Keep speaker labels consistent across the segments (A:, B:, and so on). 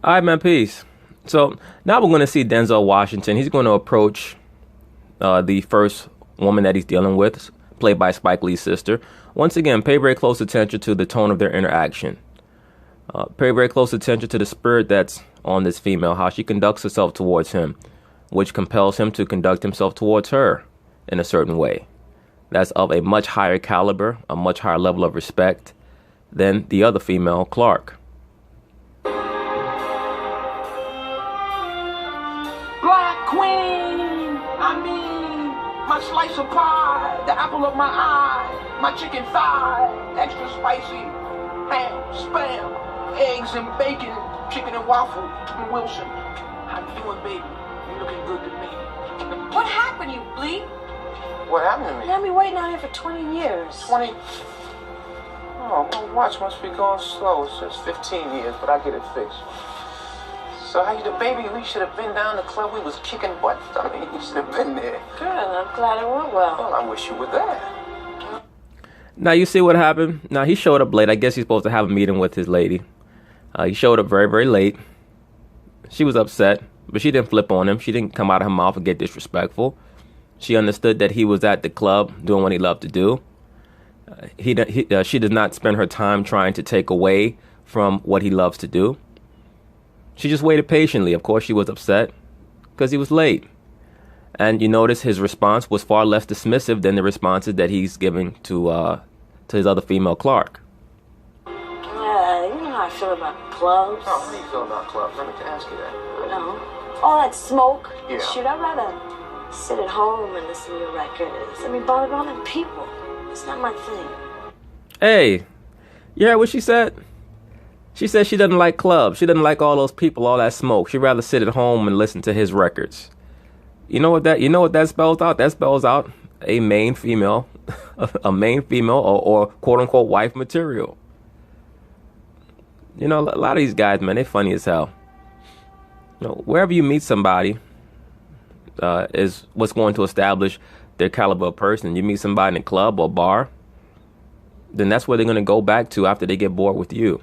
A: All right, man, peace. So now we're going to see Denzel Washington. He's going to approach the first woman that he's dealing with, played by Spike Lee's sister. Once again, pay very close attention to the tone of their interaction. Pay very close attention to the spirit that's on this female, how she conducts herself towards him, which compels him to conduct himself towards her in a certain way. That's of a much higher caliber, a much higher level of respect than the other female, Clark.
B: Black queen, I mean, my slice of pie, the apple of my eye, my chicken thigh, extra spicy, ham, spam, eggs and bacon, chicken and waffle, Wilson. How you doing, baby? You looking good to me.
C: What happened, you bleep?
B: What happened to me?
C: You had me waiting out here for 20 years.
B: 20? Oh, my watch must be going slow. It says 15 years, but I get it fixed. So how you the baby? We should have been down the club. We was kicking butt. I mean, you should have been there.
C: Good, I'm glad it went well.
B: Well, I wish you were there.
A: Now, you see what happened? Now, he showed up late. I guess he's supposed to have a meeting with his lady. He showed up very, very late. She was upset, but she didn't flip on him. She didn't come out of her mouth and get disrespectful. She understood that he was at the club doing what he loved to do. She does not spend her time trying to take away from what he loves to do. She just waited patiently. Of course, she was upset because he was late. And you notice his response was far less dismissive than the responses that he's giving to his other female, Clark.
C: Yeah, you know how I feel about clubs.
B: Oh, how do you feel about clubs? Let me ask you that.
C: No. All that smoke.
B: Yeah.
C: Shoot, I'd rather sit at home and listen to records. I mean, bother all them people. It's not my thing.
A: Hey, you heard what she said? She said she doesn't like clubs. She doesn't like all those people, all that smoke. She'd rather sit at home and listen to his records. You know what that spells out? That spells out a main female, or quote unquote wife material. You know, a lot of these guys, man, they're funny as hell. You know, wherever you meet somebody is what's going to establish their caliber of person. You meet somebody in a club or bar, then that's where they're going to go back to after they get bored with you.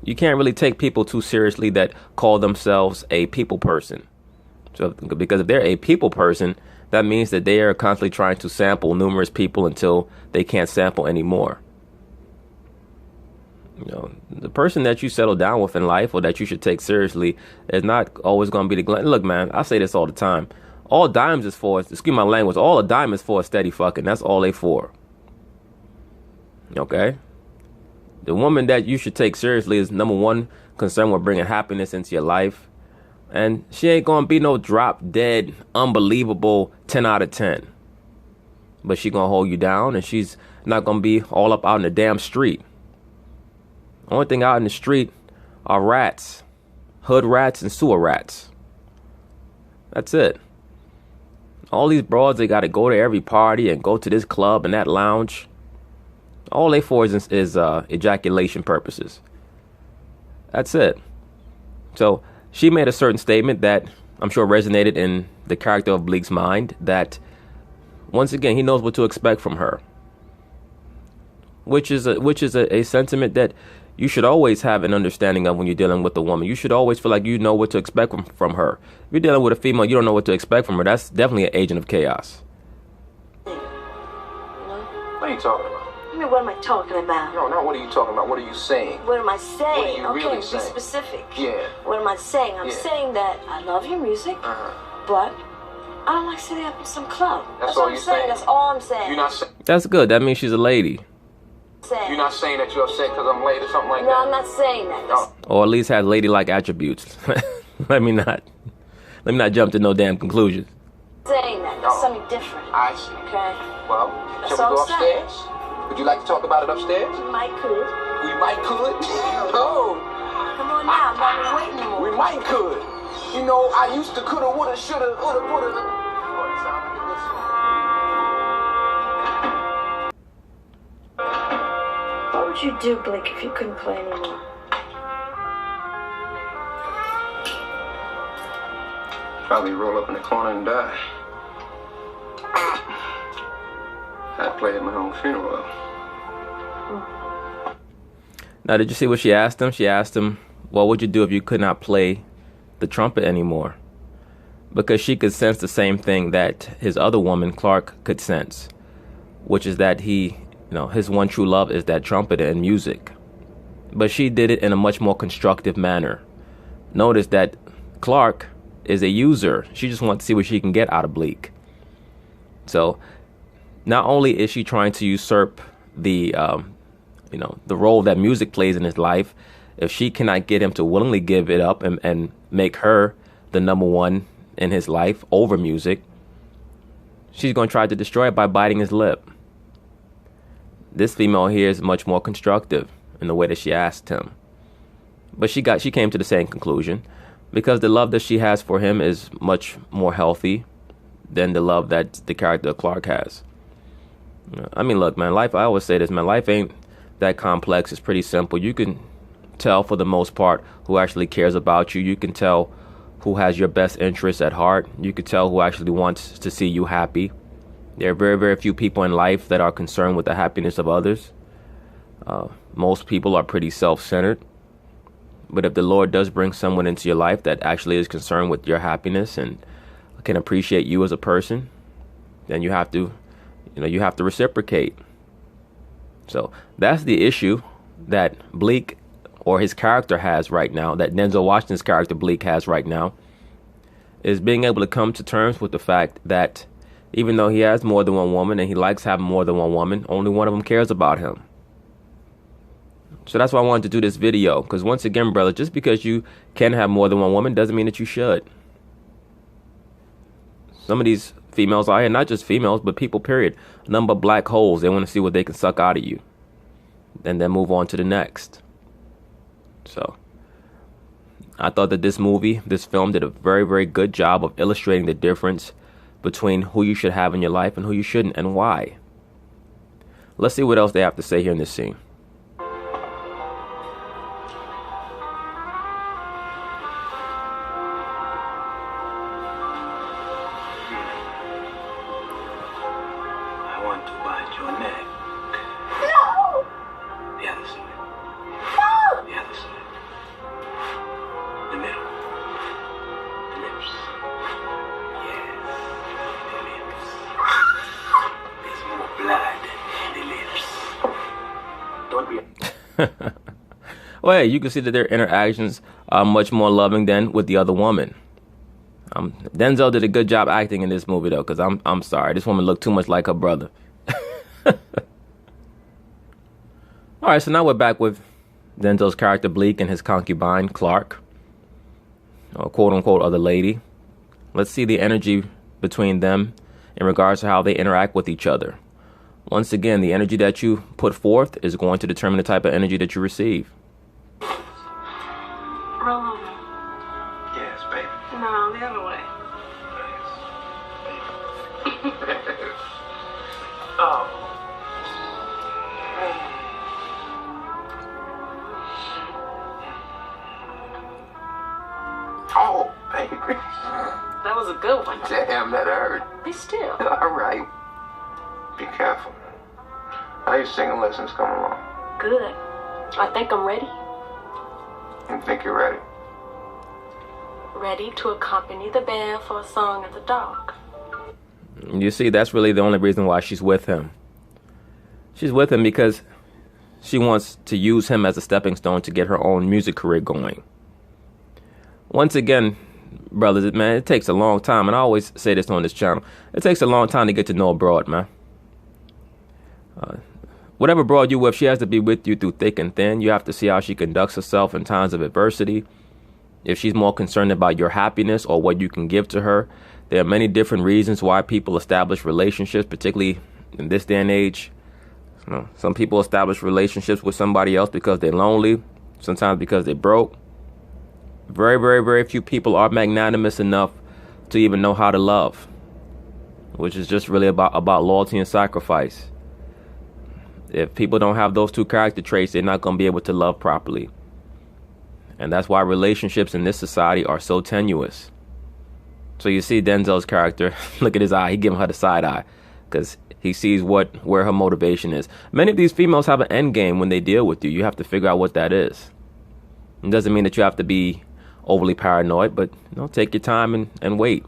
A: You can't really take people too seriously that call themselves a people person. So, because if they're a people person, that means that they are constantly trying to sample numerous people until they can't sample anymore. You know, the person that you settle down with in life or that you should take seriously is not always going to be the glen. Look, man, I say this all the time. All dimes is for, excuse my language, all a dime is for a steady fucking. That's all they for. Okay? The woman that you should take seriously is number one concerned with bringing happiness into your life. And she ain't going to be no drop dead, unbelievable 10 out of 10. But she going to hold you down, and she's not going to be all up out in the damn street. Only thing out in the street are rats, hood rats and sewer rats. That's it. All these broads, they got to go to every party and go to this club and that lounge. All they for is ejaculation purposes. That's it. So she made a certain statement that I'm sure resonated in the character of Bleak's mind, that once again, he knows what to expect from her. Which is a sentiment that you should always have an understanding of when you're dealing with a woman. You should always feel like you know what to expect from her. If you're dealing with a female, you don't know what to expect from her. That's definitely an agent of chaos.
B: What are you talking about?
C: I mean, what am I talking about?
B: No, not what are you talking about. What are you saying?
C: What am I saying?
B: What are you
C: Okay,
B: really
C: be
B: saying?
C: specific.
B: Yeah.
C: What am I saying? I'm saying that I love your music, but I don't like sitting up in some club.
B: That's all
C: what I'm
B: you're
C: saying.
B: saying?
C: That's all I'm saying.
B: You're not saying.
A: That's good. That means she's a lady.
B: You're not saying that you're upset because I'm late or something like that?
C: No, I'm not saying that.
B: Oh.
A: Or at least has ladylike attributes. Let me not jump to no damn conclusions.
C: I'm saying that. There's something different.
B: I see.
C: Okay?
B: Well,
C: That's
B: shall we
C: all
B: go
C: I'm saying.
B: upstairs? Would you like to talk about it upstairs?
C: We might could.
B: We might could. Oh.
C: Come on now. I'm not waiting anymore.
B: We might could. You know, I used to coulda, woulda, shoulda, woulda, woulda. Oh, it sounds like a good song.
C: What would you do, Blake, if you couldn't play anymore?
B: Probably roll up in the corner and die. I'd play at my own funeral.
A: Now, did you see what she asked him? She asked him, what would you do if you could not play the trumpet anymore? Because she could sense the same thing that his other woman, Clark, could sense, which is that his one true love is that trumpet and music. But she did it in a much more constructive manner. Notice that Clark is a user. She just wants to see what she can get out of Bleak. So not only is she trying to usurp the role that music plays in his life, if she cannot get him to willingly give it up and make her the number one in his life over music, she's going to try to destroy it by biting his lip. This female here is much more constructive in the way that she asked him. But she came to the same conclusion, because the love that she has for him is much more healthy than the love that the character of Clark has. I mean, look, man, life, I always say this, man, life ain't that complex. It's pretty simple. You can tell for the most part who actually cares about you. You can tell who has your best interests at heart. You can tell who actually wants to see you happy. There are very, very few people in life that are concerned with the happiness of others. Most people are pretty self-centered. But if the Lord does bring someone into your life that actually is concerned with your happiness and can appreciate you as a person, then you have to reciprocate. So that's the issue that Bleak, or his character, has right now, that Denzel Washington's character Bleak has right now, is being able to come to terms with the fact that even though he has more than one woman and he likes having more than one woman, only one of them cares about him. So that's why I wanted to do this video, because once again, brother, just because you can have more than one woman doesn't mean that you should. Some of these females out here, not just females, but people, period, a number of black holes. They want to see what they can suck out of you and then move on to the next. So I thought that this film did a very, very good job of illustrating the difference between who you should have in your life and who you shouldn't, and why. Let's see what else they have to say here in this scene. Well, hey, you can see that their interactions are much more loving than with the other woman. Denzel did a good job acting in this movie, though, because I'm sorry, this woman looked too much like her brother. All right, so now we're back with Denzel's character Bleak and his concubine Clark, or quote unquote other lady. Let's see the energy between them in regards to how they interact with each other. Once again, the energy that you put forth is going to determine the type of energy that you receive.
C: Roll over.
B: Yes, baby.
C: No, the other way.
B: Yes, baby. Oh. Oh, baby.
C: That was a good one.
B: Damn, that hurt.
C: Be still.
B: All right. Be careful. How your singing lessons coming along?
C: Good. I think I'm ready.
B: You think you're ready?
C: Ready to accompany the band for a song at the dock.
A: You see, that's really the only reason why she's with him. She's with him because she wants to use him as a stepping stone to get her own music career going. Once again, brothers, man, it takes a long time, and I always say this on this channel, it takes a long time to get to know a broad, man. Whatever broad you with, she has to be with you through thick and thin. You have to see how she conducts herself in times of adversity. If she's more concerned about your happiness or what you can give to her, there are many different reasons why people establish relationships, particularly in this day and age. You know, some people establish relationships with somebody else because they're lonely, sometimes because they're broke. Very, very, very few people are magnanimous enough to even know how to love, which is just really about loyalty and sacrifice. If people don't have those two character traits, they're not going to be able to love properly. And that's why relationships in this society are so tenuous. So you see Denzel's character, look at his eye, he giving her the side eye. because he sees where her motivation is. Many of these females have an end game when they deal with you. You have to figure out what that is. It doesn't mean that you have to be overly paranoid, but take your time and wait.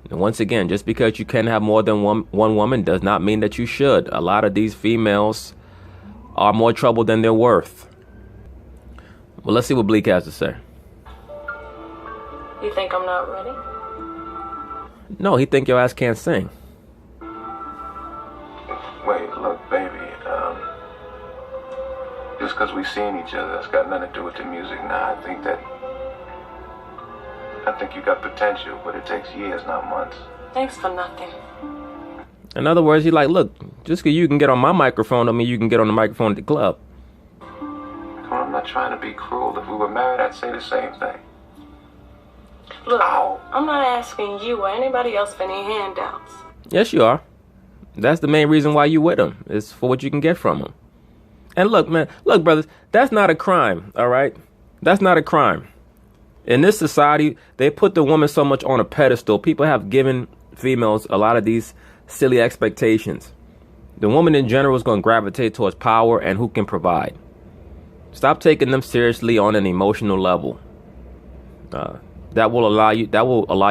A: And once again, just because you can have more than one woman does not mean that you should. A lot of these females are more trouble than they're worth. Well, let's see what Bleak has to say.
C: You think I'm not ready?
A: No, he think your ass can't sing.
D: Wait, look, baby, just because we've seen each other, that's got nothing to do with the music now. I think you got potential, but it takes years, not months.
C: Thanks for nothing.
A: In other words, he's like, look, just because you can get on my microphone don't mean you can get on the microphone at the club.
D: Come on, I'm not trying to be cruel. If we were married, I'd say the same thing.
C: Look,
D: Ow.
C: I'm not asking you or anybody else for any handouts.
A: Yes, you are. That's the main reason why you with him. It's for what you can get from him. And look, man, look, brothers, that's not a crime, all right? That's not a crime. In this society, they put the woman so much on a pedestal. People have given females a lot of these silly expectations. The woman in general is going to gravitate towards power and who can provide. Stop taking them seriously on an emotional level. That will allow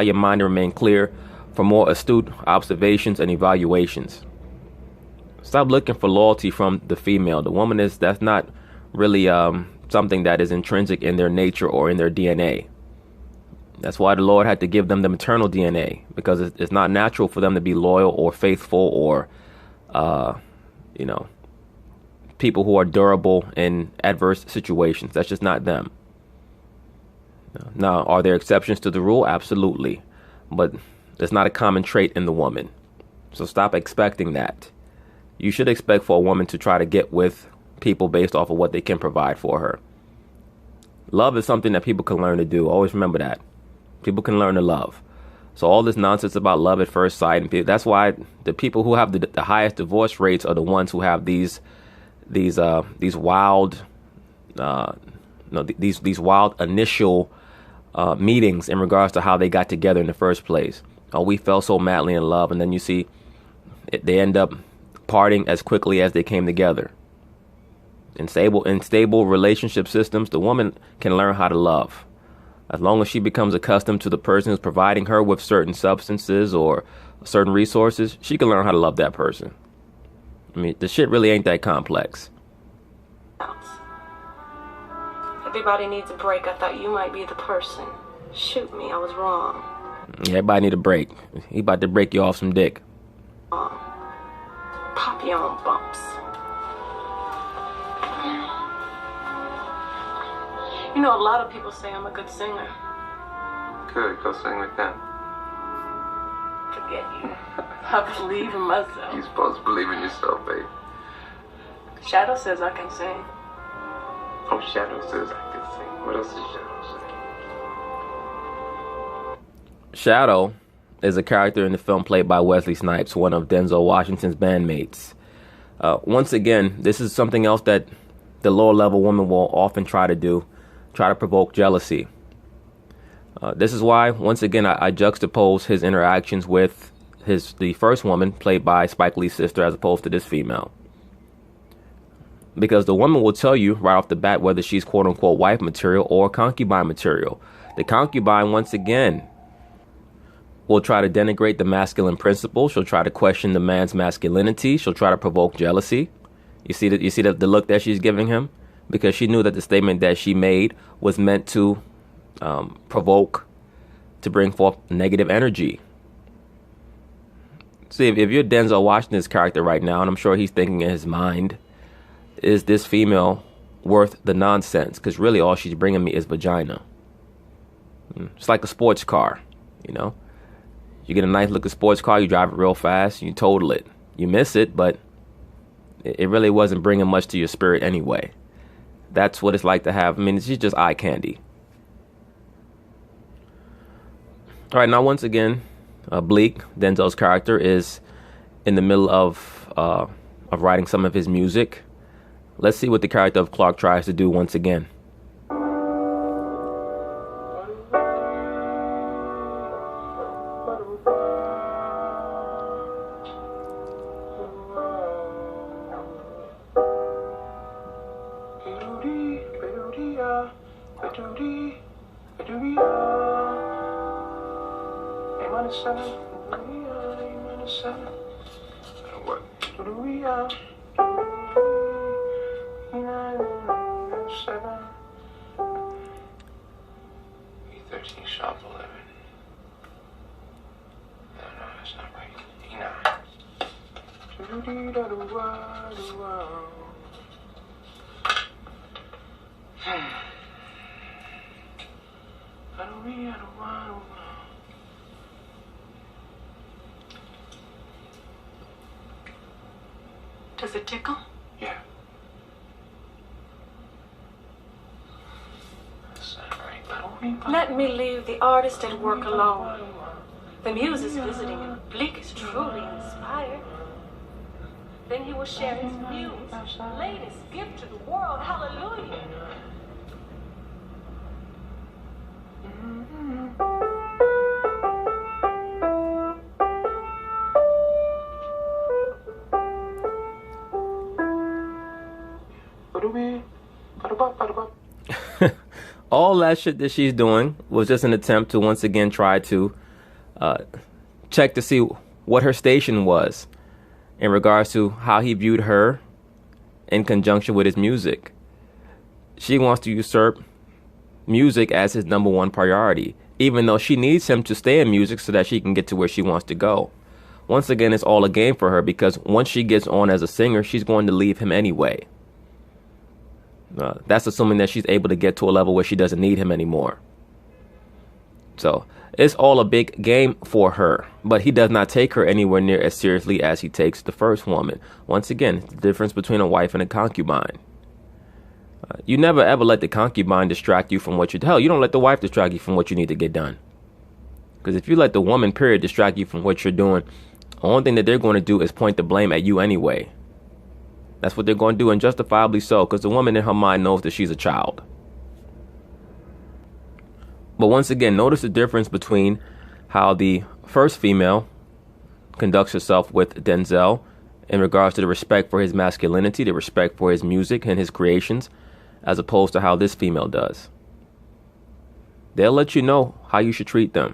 A: your mind to remain clear for more astute observations and evaluations. Stop looking for loyalty from the female. The woman that's not really something that is intrinsic in their nature or in their DNA. That's why the Lord had to give them the maternal DNA, because it's not natural for them to be loyal or faithful or, people who are durable in adverse situations. That's just not them. Now, are there exceptions to the rule? Absolutely. But it's not a common trait in the woman. So stop expecting that. You should expect for a woman to try to get with people based off of what they can provide for her. Love is something that people can learn to do. Always remember that. People can learn to love. So all this nonsense about love at first sight, and that's why the people who have the highest divorce rates are the ones who have these wild initial meetings in regards to how they got together in the first place. Oh, we fell so madly in love, and then you see they end up parting as quickly as they came together. In stable relationship systems, the woman can learn how to love. As long as she becomes accustomed to the person who's providing her with certain substances or certain resources, she can learn how to love that person. I mean, the shit really ain't that complex.
C: Everybody needs a break. I thought you might be the person. Shoot me, I was wrong.
A: Yeah, everybody need a break. He about to break you off some dick.
C: Pop your own bumps. You know, a lot of people say I'm a good singer.
D: Good, go sing with them.
C: Forget you. I believe in myself.
D: You're supposed to believe in yourself, babe.
C: Shadow says I can sing.
D: Oh, Shadow says I can sing. What else does Shadow say?
A: Shadow is a character in the film played by Wesley Snipes, one of Denzel Washington's bandmates. Once again, this is something else that the lower level woman will often try to do, try to provoke jealousy. This is why, once again, I juxtapose his interactions with the first woman, played by Spike Lee's sister, as opposed to this female. Because the woman will tell you right off the bat whether she's quote-unquote wife material or concubine material. The concubine, once again, will try to denigrate the masculine principle. She'll try to question the man's masculinity. She'll try to provoke jealousy. You see the look that she's giving him? Because she knew that the statement that she made was meant to provoke, to bring forth negative energy. See, if you're Denzel Washington's character right now, and I'm sure he's thinking in his mind, is this female worth the nonsense? Because really all she's bringing me is vagina. It's like a sports car, you know? You get a nice looking sports car, you drive it real fast, you total it. You miss it, but it really wasn't bringing much to your spirit anyway. That's what it's like to have. I mean, it's just eye candy. All right, now once again, Bleak, Denzel's character, is in the middle of writing some of his music. Let's see what the character of Clark tries to do once again.
D: What? 13 sharp 11. No, that's not right. E9.
C: Does it tickle?
D: Yeah. That's not right.
C: Let me leave the artist at work alone. The muse is visiting and Bleak is truly inspired. Then he will share his muse, latest gift to the world. Hallelujah.
A: All that shit that she's doing was just an attempt to once again try to check to see what her station was in regards to how he viewed her in conjunction with his music. She wants to usurp music as his number one priority, even though she needs him to stay in music so that she can get to where she wants to go. Once again, it's all a game for her because once she gets on as a singer, she's going to leave him anyway. That's assuming that she's able to get to a level where she doesn't need him anymore. So it's all a big game for her, but he does not take her anywhere near as seriously as he takes the first woman. Once again, the difference between a wife and a concubine. You never ever let the concubine distract you from what you... Hell, you don't let the wife distract you from what you need to get done. Because if you let the woman, period, distract you from what you're doing, the only thing that they're going to do is point the blame at you anyway. That's what they're going to do, and justifiably so, because the woman in her mind knows that she's a child. But once again, notice the difference between how the first female conducts herself with Denzel in regards to the respect for his masculinity, the respect for his music and his creations, as opposed to how this female does. They'll let you know how you should treat them.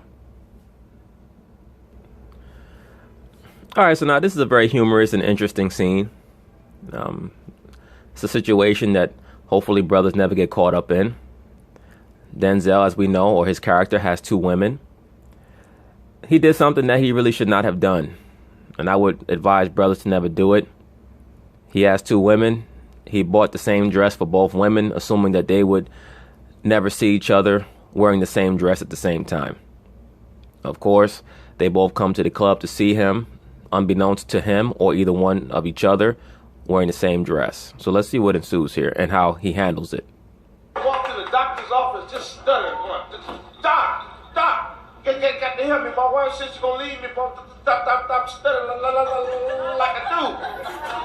A: All right, so now this is a very humorous and interesting scene. It's a situation that hopefully brothers never get caught up in. Denzel, as we know, or his character, has two women. He did something that he really should not have done, and I would advise brothers to never do it. He has two women. He bought the same dress for both women, assuming that they would never see each other wearing the same dress at the same time. Of course, they both come to the club to see him, unbeknownst to him or either one of each other, wearing the same dress. So let's see what ensues here and how he handles it.
B: Walk to the doctor's office just stuttering. Doc, got to help me. My wife said she's gonna leave me. Stop stuttering like I do.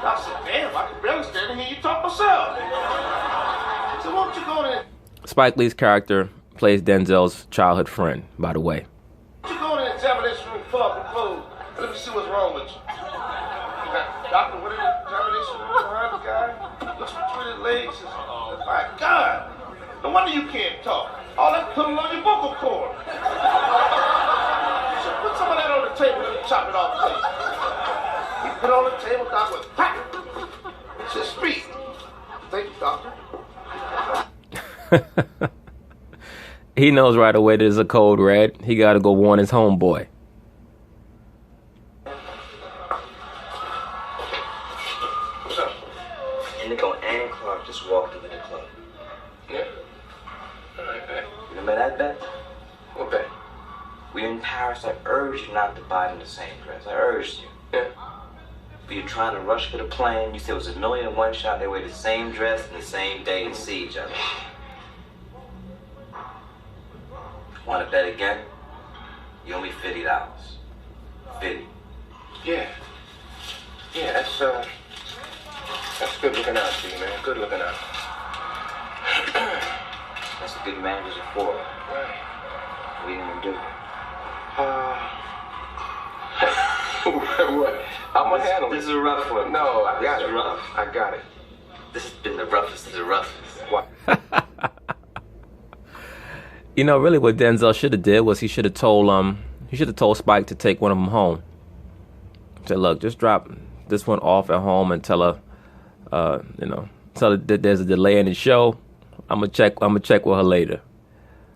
B: I said, damn, I can barely stand and hear you talk myself. So won't you go to...
A: Spike Lee's character plays Denzel's childhood friend, by the way.
B: Won't you go to the examination room, pull up a clothes, and let me see what's wrong with you. Doctor, what is the examination room behind the guy? Looks between his legs. My God. No wonder you can't talk. All that putting on your vocal cord. So put some of that on the table and chop it off the table. He put it on the table, Doc went, pack. He said, speak. Thank you, doctor.
A: He knows right away there's a code red. He got to go warn his homeboy.
B: What's up?
E: Nico and Clark just walked into the club.
D: Yeah. All right, bet.
E: Remember that bet?
D: What bet?
E: We in Paris, I urged you not to buy them the same dress. I urged you.
D: Yeah.
E: But you're trying to rush for the plane. You said it was 1,000,001 shot. They wear the same dress and the same day and see each other. Want to bet again? You owe me $50. 50.
D: Yeah. Yeah, that's good looking out, G, man. Good looking out.
E: That's what good managers are for.
D: Right.
E: What are you gonna do?
D: What? I'm gonna handle
E: This
D: it.
E: is a rough one.
D: No, I got
E: This
D: it.
E: is rough.
D: I got it.
E: This has been the roughest of the roughest.
D: What?
A: You know, really, what Denzel should have did was he should have told Spike to take one of them home. Say, look, just drop this one off at home and tell her, tell her that there's a delay in the show. I'm gonna check with her later.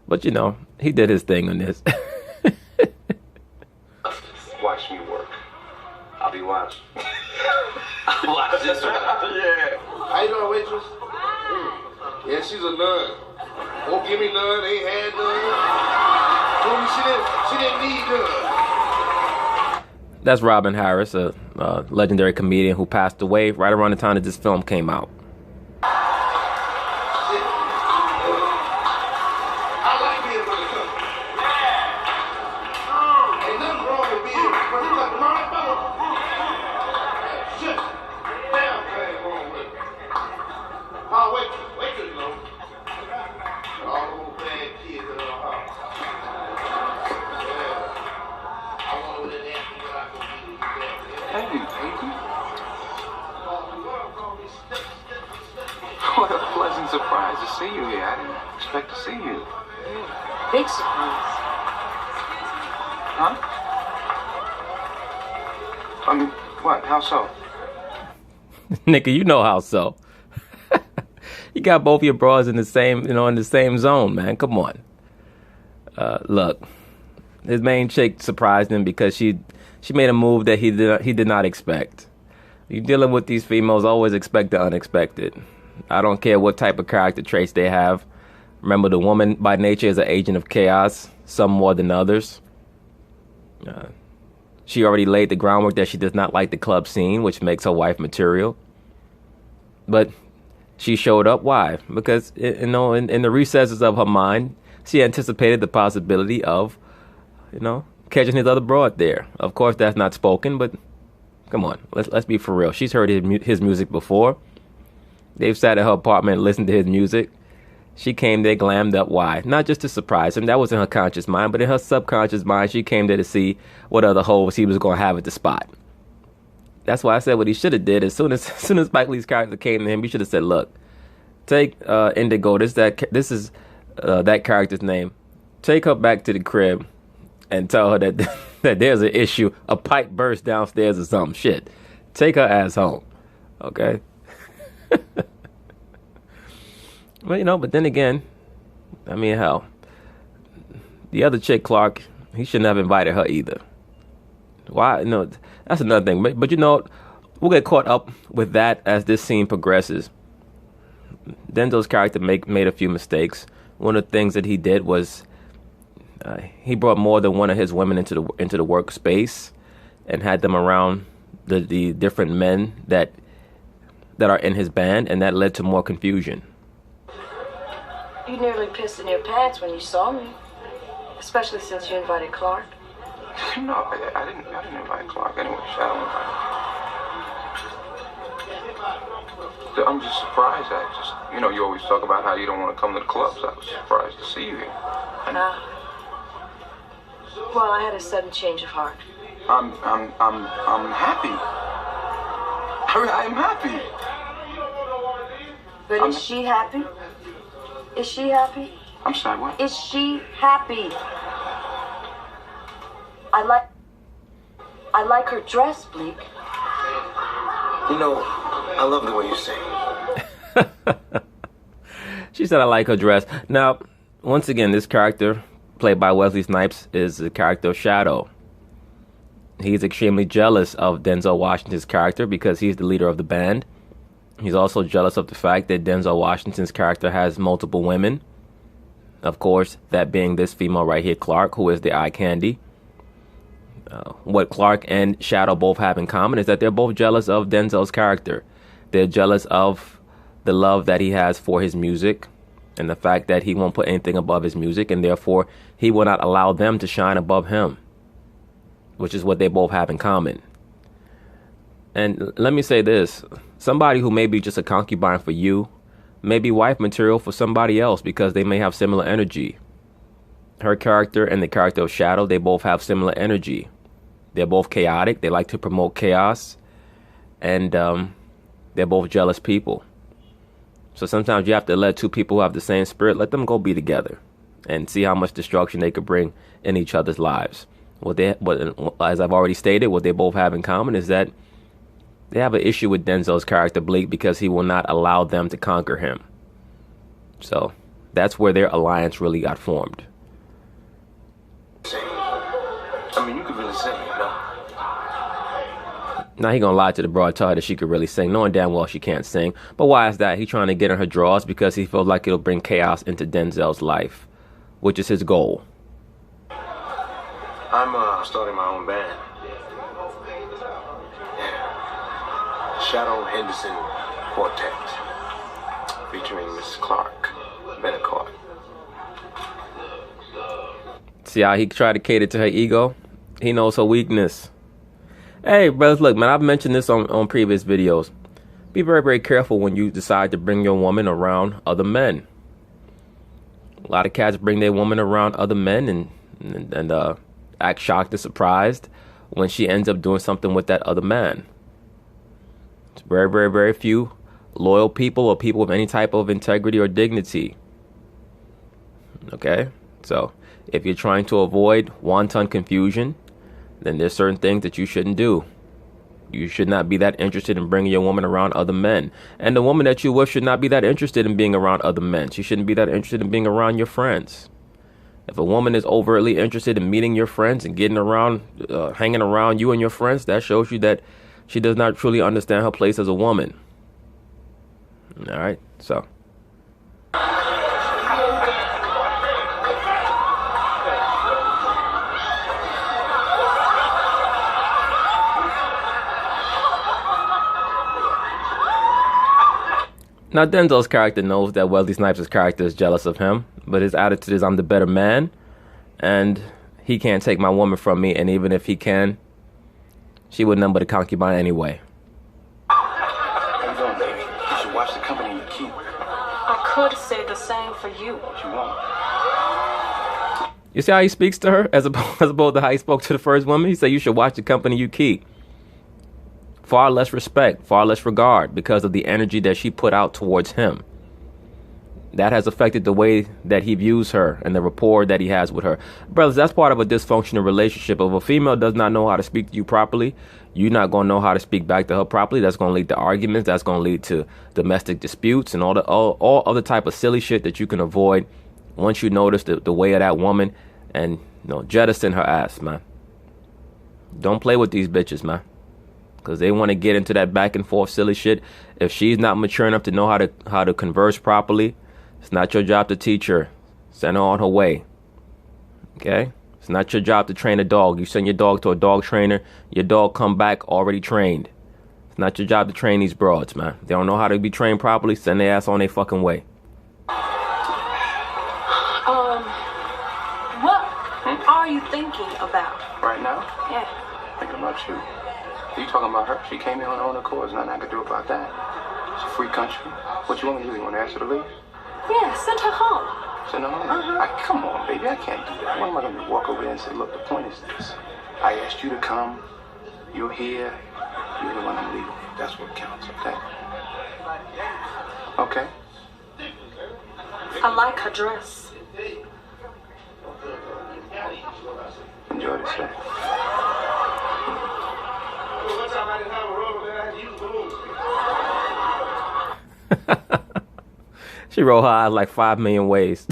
A: But he did his thing on this.
D: Watch me work.
E: I'll be watching. I'll watch this one.
D: Yeah. How you doing, waitress? Yeah, she's a nun. Won't give me none, ain't had none. Told me she didn't need none.
A: That's Robin Harris, a legendary comedian who passed away right around the time that this film came out.
D: What a pleasant surprise to see you here. I didn't expect to see you.
C: Big surprise.
D: Huh? I mean, what? How so?
A: Nigga, you know how so. You got both your bras in the same, in the same zone, man. Come on. Look, his main chick surprised him because she made a move that he did not expect. You're dealing with these females, always expect the unexpected. I don't care what type of character traits they have. Remember, the woman by nature is an agent of chaos, some more than others. She already laid the groundwork that she does not like the club scene, which makes her wife material. But she showed up. Why? Because, in the recesses of her mind, she anticipated the possibility of, catching his other broad there. Of course, that's not spoken, but come on, let's be for real. She's heard his music before. They've sat at her apartment and listened to his music. She came there glammed up. Why? Not just to surprise him. That was in her conscious mind, but in her subconscious mind, she came there to see what other holes he was going to have at the spot. That's why I said what he should have did. As soon as Spike Lee's character came to him, he should have said, "Look, take Indigo. This is that character's name. Take her back to the crib and tell her that that there's an issue. A pipe burst downstairs or something. Shit. Take her ass home. Okay." Well, but then again, I mean, hell, the other chick, Clark, he shouldn't have invited her either. Why? No, that's another thing. But we'll get caught up with that as this scene progresses. Denzel's character made a few mistakes. One of the things that he did was he brought more than one of his women into the workspace and had them around the different men that are in his band, and that led to more confusion.
C: You nearly pissed in your pants when you saw me, especially since you invited Clark.
D: No, I didn't invite Clark anyway. Shadow invited. I'm just surprised. You always talk about how you don't want to come to the clubs. I was surprised to see you here.
C: Well, I had a sudden change of heart.
D: I'm happy. I'm happy.
C: But is she happy? Is she happy?
D: I'm sorry, what?
C: Is she happy? I like her dress, Bleak.
E: I love the way you sing.
A: She said, "I like her dress." Now, once again, this character, played by Wesley Snipes, is the character of Shadow. He's extremely jealous of Denzel Washington's character because he's the leader of the band. He's also jealous of the fact that Denzel Washington's character has multiple women. Of course, that being this female right here, Clark, who is the eye candy. What Clark and Shadow both have in common is that they're both jealous of Denzel's character. They're jealous of the love that he has for his music and the fact that he won't put anything above his music, and therefore he will not allow them to shine above him, which is what they both have in common. And let me say this, somebody who may be just a concubine for you may be wife material for somebody else because they may have similar energy. Her character and the character of Shadow, they both have similar energy. They're both chaotic. They like to promote chaos. And they're both jealous people. So sometimes you have to let two people who have the same spirit, let them go be together. and see how much destruction they could bring in each other's lives. As I've already stated, what they both have in common is that they have an issue with Denzel's character, Bleak, because he will not allow them to conquer him. So that's where their alliance really got formed.
D: I mean, you could really sing, you know?
A: Now he gonna lie to the broad, tell her that she could really sing, knowing damn well she can't sing. But why is that? He trying to get in her drawers because he feels like it'll bring chaos into Denzel's life, which is his goal.
D: I'm starting my own band. Shadow Henderson Quartet, featuring Miss Clark Benacourt.
A: See how he tried to cater to her ego? He knows her weakness. Hey, brothers, look, man, I've mentioned this on previous videos. Be very, very careful when you decide to bring your woman around other men. A lot of cats bring their woman around other men and act shocked and surprised when she ends up doing something with that other man. It's very, very, very few loyal people or people with any type of integrity or dignity. Okay? So, if you're trying to avoid wanton confusion, then there's certain things that you shouldn't do. You should not be that interested in bringing your woman around other men. And the woman that you're with should not be that interested in being around other men. She shouldn't be that interested in being around your friends. If a woman is overtly interested in meeting your friends and getting around, hanging around you and your friends, that shows you that she does not truly understand her place as a woman. All right, so. Now, Denzel's character knows that Wesley Snipes' character is jealous of him, but his attitude is, I'm the better man, and he can't take my woman from me, and even if he can, she would none but a concubine anyway.
D: How you doing, baby? You should watch the company you keep.
C: I could say the same for you.
D: But you won't.
A: You see how he speaks to her, as opposed to how he spoke to the first woman? He said, you should watch the company you keep. Far less respect, far less regard because of the energy that she put out towards him. That has affected the way that he views her and the rapport that he has with her. Brothers, that's part of a dysfunctional relationship. If a female does not know how to speak to you properly, you're not going to know how to speak back to her properly. That's going to lead to arguments. That's going to lead to domestic disputes and all other type of silly shit that you can avoid once you notice the way of that woman and jettison her ass, man. Don't play with these bitches, man. Because they want to get into that back and forth silly shit. If she's not mature enough to know how to converse properly, it's not your job to teach her. Send her on her way. Okay? It's not your job to train a dog. You send your dog to a dog trainer, your dog come back already trained. It's not your job to train these broads, man. They don't know how to be trained properly, send their ass on their fucking way.
C: What are you thinking about?
D: Right now?
C: Yeah.
D: Thinking about you. You talking about her? She came here on her own accord. There's nothing I can do about that. It's a free country. What you want me to do? You want to ask her to leave?
C: Yeah, send her home.
D: Send her home? Come on, baby. I can't do that. What am I going to walk over there and say, look, the point is this. I asked you to come. You're here. You're the one I'm leaving. That's what counts, okay? Okay?
C: I like her dress.
D: Enjoy the set.
A: She rolled her eyes like 5 million ways.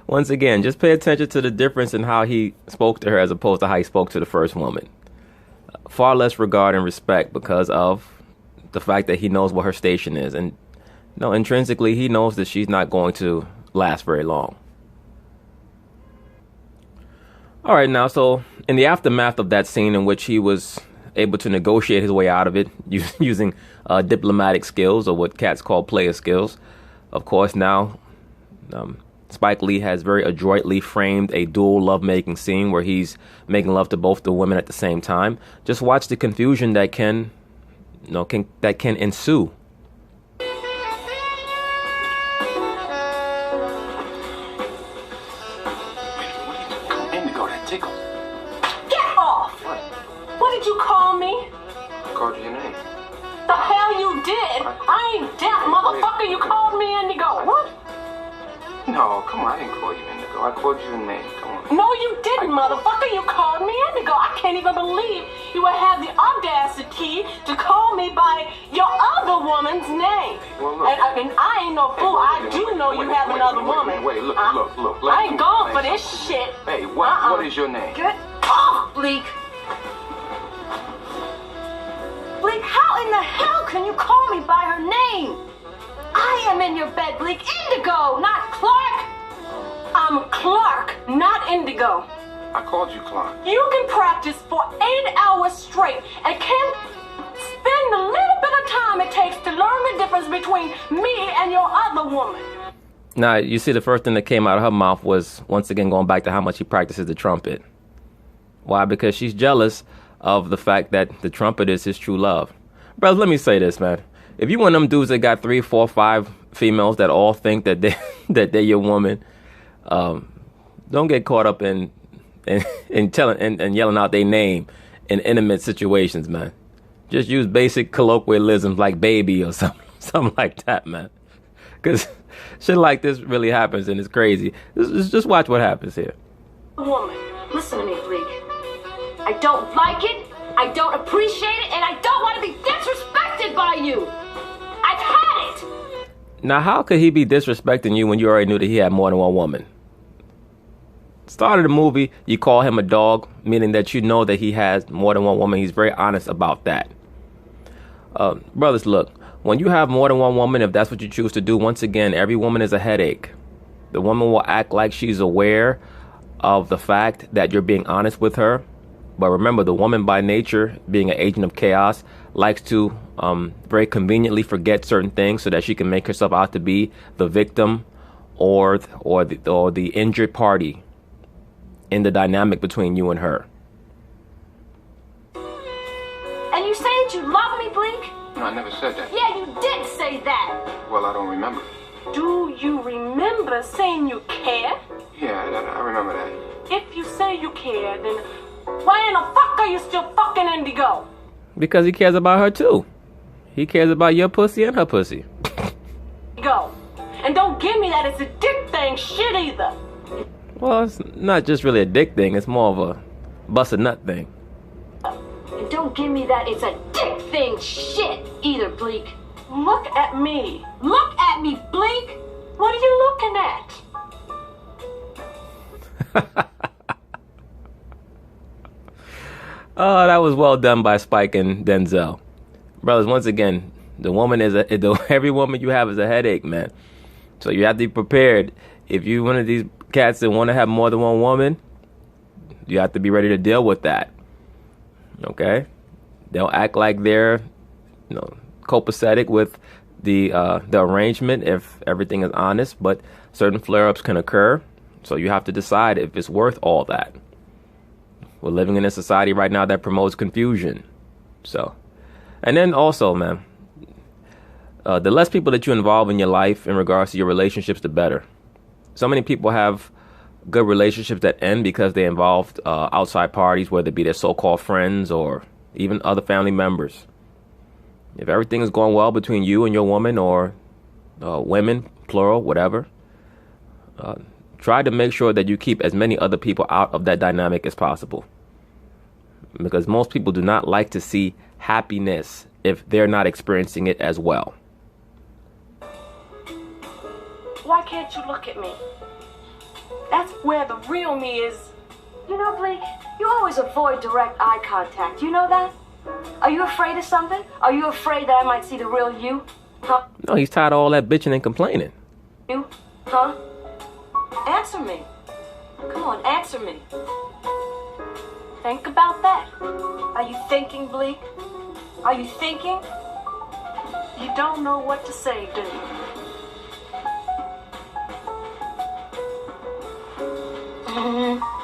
A: Once again, just pay attention to the difference in how he spoke to her as opposed to how he spoke to the first woman. Far less regard and respect because of the fact that he knows what her station is. And intrinsically, he knows that she's not going to last very long. All right, now, so in the aftermath of that scene in which he was able to negotiate his way out of it using diplomatic skills, or what cats call player skills, of course, now Spike Lee has very adroitly framed a dual lovemaking scene where he's making love to both the women at the same time. Just watch the confusion that can ensue.
C: Get off! What did you call me?
D: I called you your name.
C: The hell you did? I ain't deaf, motherfucker. You called me Indigo. What?
B: No, come on, I didn't call you Indigo. I called you a name. Come on.
C: No, you didn't, motherfucker. You called me Indigo. I can't even believe you would have the audacity to call me by your other woman's name.
B: Well, look.
C: And I ain't no fool. I do know you have another woman.
B: Wait, look.
C: I ain't going for this shit.
B: Hey, what is your name?
C: Get off, Bleak. Bleak, how in the hell can you call me by her name? I am in your bed, Bleak. Indigo, not Clark. I'm Clark, not Indigo.
B: I called you Clark.
C: You can practice for 8 hours straight and can't spend the little bit of time it takes to learn the difference between me and your other woman.
A: Now, you see the first thing that came out of her mouth was, once again, going back to how much she practices the trumpet. Why? Because she's jealous of the fact that the trumpet is his true love. Brothers, let me say this, man. If you one of them dudes that got 3, 4, 5 females that all think that they're your woman, don't get caught up in telling and yelling out their name in intimate situations, man. Just use basic colloquialisms like baby or something like that, man. Because shit like this really happens and it's crazy. Just watch what happens here.
C: Woman, listen to me, Bleak. I don't like it, I don't appreciate it, and I don't want to be disrespected by you. I've had it.
A: Now, how could he be disrespecting you when you already knew that he had more than one woman? Start of the movie, you call him a dog, meaning that you know that he has more than one woman. He's very honest about that. Brothers, look, when you have more than one woman, if that's what you choose to do, once again, every woman is a headache. The woman will act like she's aware of the fact that you're being honest with her. But remember, the woman by nature, being an agent of chaos, likes to very conveniently forget certain things so that she can make herself out to be the victim or the injured party in the dynamic between you and her.
C: And you say that you love me, Bleak?
B: No, I never said that.
C: Yeah, you did say that.
B: Well, I don't remember.
C: Do you remember saying you care?
B: Yeah, I remember that.
C: If you say you care, then why in the fuck are you still fucking Indigo?
A: Because he cares about her too. He cares about your pussy and her pussy.
C: Go. And don't give me that it's a dick thing shit either.
A: Well, it's not just really a dick thing. It's more of a bust a nut thing.
C: And don't give me that it's a dick thing shit either, Bleak. Look at me. Look at me, Bleak. What are you looking at?
A: Oh, that was well done by Spike and Denzel. Brothers, once again, every woman you have is a headache, man. So you have to be prepared. If you're one of these cats that want to have more than one woman, you have to be ready to deal with that. Okay? They'll act like they're, copacetic with the arrangement if everything is honest, but certain flare-ups can occur. So you have to decide if it's worth all that. We're living in a society right now that promotes confusion. So, and then also, man, the less people that you involve in your life in regards to your relationships, the better. So many people have good relationships that end because they involved outside parties, whether it be their so-called friends or even other family members. If everything is going well between you and your woman or women, plural, whatever, try to make sure that you keep as many other people out of that dynamic as possible. Because most people do not like to see happiness if they're not experiencing it as well.
C: Why can't you look at me? That's where the real me is. You know, Bleak, you always avoid direct eye contact. You know that? Are you afraid of something? Are you afraid that I might see the real you? Huh?
A: No, he's tired of all that bitching and complaining.
C: You? Huh? Answer me. Come on, answer me. Think about that. Are you thinking, Bleak? Are you thinking? You don't know what to say, do you?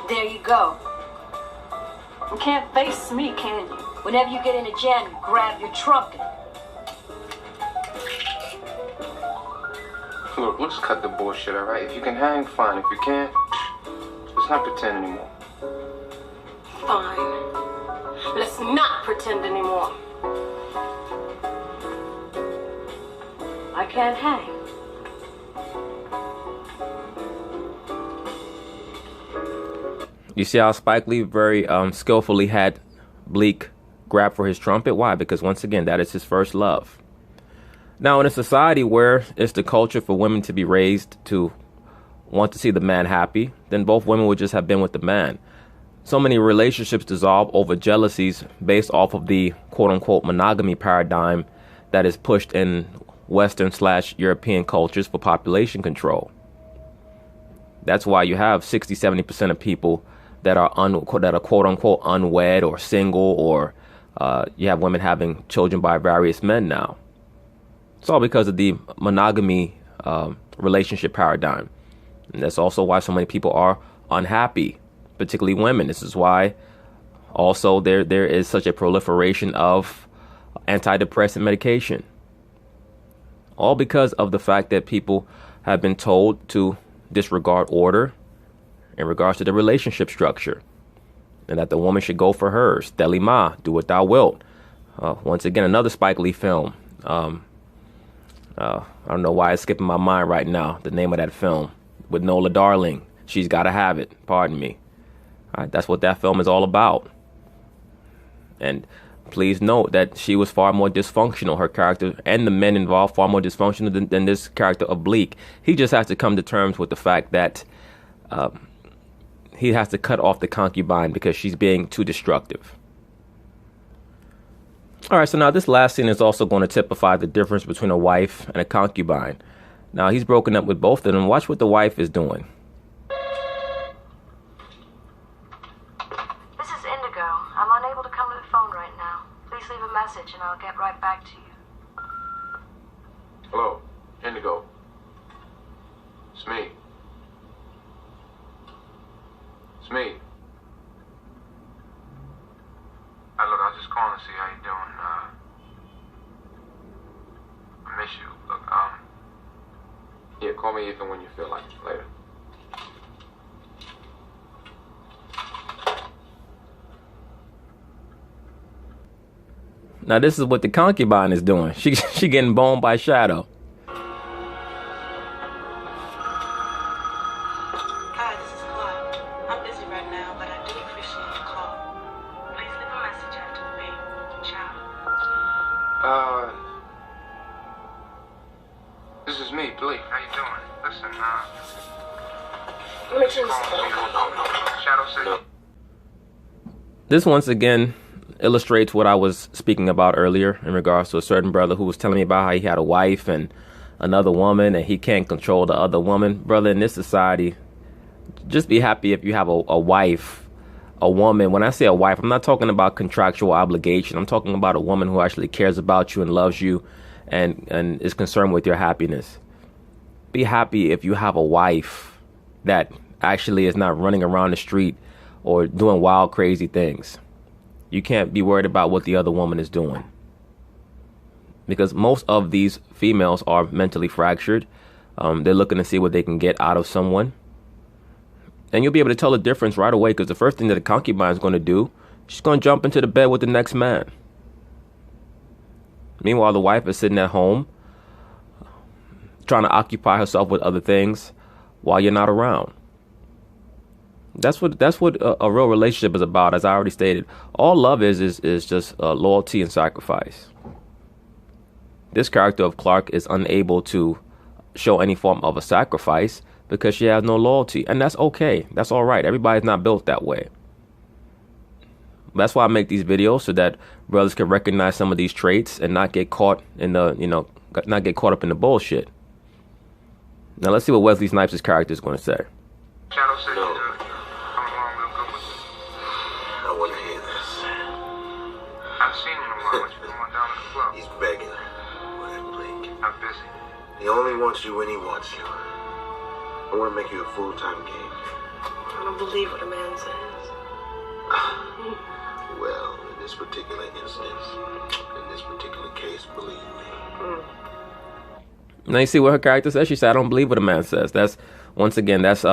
C: There you go. You can't face me, can you? Whenever you get in a jam, you grab your trumpet.
B: Look, let's cut the bullshit, all right? If you can hang, fine. If you can't, let's not pretend anymore.
C: Fine. Let's not pretend anymore. I can't hang.
A: You see how Spike Lee very skillfully had Bleak grab for his trumpet? Why? Because once again, that is his first love. Now, in a society where it's the culture for women to be raised to want to see the man happy, then both women would just have been with the man. So many relationships dissolve over jealousies based off of the quote-unquote monogamy paradigm that is pushed in Western/European cultures for population control. That's why you have 60-70% of people that are quote-unquote unwed or single, or you have women having children by various men now. It's all because of the monogamy relationship paradigm. And that's also why so many people are unhappy, particularly women. This is why also there is such a proliferation of antidepressant medication. All because of the fact that people have been told to disregard order in regards to the relationship structure, and that the woman should go for hers. Delima, do what thou wilt. Once again, another Spike Lee film. I don't know why it's skipping my mind right now, the name of that film, with Nola Darling. She's Gotta Have It. Pardon me. All right, that's what that film is all about. And please note that she was far more dysfunctional. Her character and the men involved far more dysfunctional than this character of Bleak. He just has to come to terms with the fact that he has to cut off the concubine because she's being too destructive. All right, so now this last scene is also going to typify the difference between a wife and a concubine. Now, he's broken up with both of them. Watch what the wife is doing.
C: This is Indigo. I'm unable to come to the phone right now. Please leave a message and I'll get right back to you.
F: Hello, Indigo. It's me. It's me. Look, I was just calling to see how you doing. I miss you. Look, yeah, call me if and when you feel like it. Later.
A: Now, this is what the concubine is doing. She getting boned by Shadow.
C: Hi, this is Clark. I'm busy right now, but I do appreciate your call. Please leave a message after the beep. Ciao.
F: This is me, Blake. How you doing? Listen,
C: Let me choose.
F: Shadow said.
A: This once again illustrates what I was speaking about earlier in regards to a certain brother who was telling me about how he had a wife and another woman and he can't control the other woman. Brother, in this society, just be happy if you have a wife, a woman. When I say a wife, I'm not talking about contractual obligation. I'm talking about a woman who actually cares about you and loves you and is concerned with your happiness. Be happy if you have a wife that actually is not running around the street or doing wild, crazy things. You can't be worried about what the other woman is doing. Because most of these females are mentally fractured. They're looking to see what they can get out of someone. And you'll be able to tell the difference right away, because the first thing that a concubine is going to do, she's going to jump into the bed with the next man. Meanwhile, the wife is sitting at home trying to occupy herself with other things while you're not around. That's what a real relationship is about. As I already stated, all love is just loyalty and sacrifice. This character of Clark is unable to show any form of a sacrifice because she has no loyalty, and that's okay. That's all right. Everybody's not built that way. That's why I make these videos, so that brothers can recognize some of these traits and not get caught in the not get caught up in the bullshit. Now let's see what Wesley Snipes' character is going to say.
F: Shadow said no. Coming along real good with it.
G: I want to hear this.
F: I've seen him a lot. What you going down to the club?
G: He's begging. Where's Blake?
F: I'm busy.
G: He only wants you when he wants you. I want to make you a full-time gig.
C: I don't believe what a man says.
G: Well, in this particular instance, in this particular case, believe me.
A: Now you see what her character says? She said, I don't believe what a man says. That's, once again, that's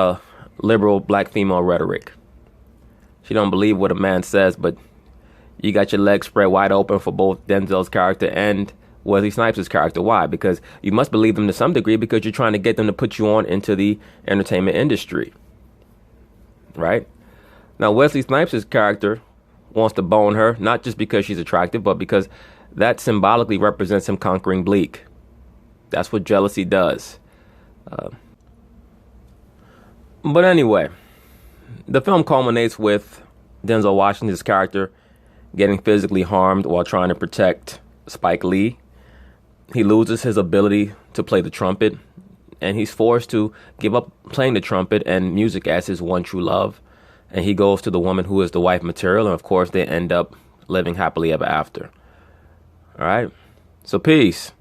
A: liberal black female rhetoric. She don't believe what a man says, but you got your legs spread wide open for both Denzel's character and Wesley Snipes' character. Why? Because you must believe them to some degree, because you're trying to get them to put you on into the entertainment industry. Right? Now, Wesley Snipes' character wants to bone her, not just because she's attractive, but because that symbolically represents him conquering Bleak. That's what jealousy does. But anyway, the film culminates with Denzel Washington's character getting physically harmed while trying to protect Spike Lee. He loses his ability to play the trumpet, and he's forced to give up playing the trumpet and music as his one true love. And he goes to the woman who is the wife material, and of course they end up living happily ever after. All right? So peace.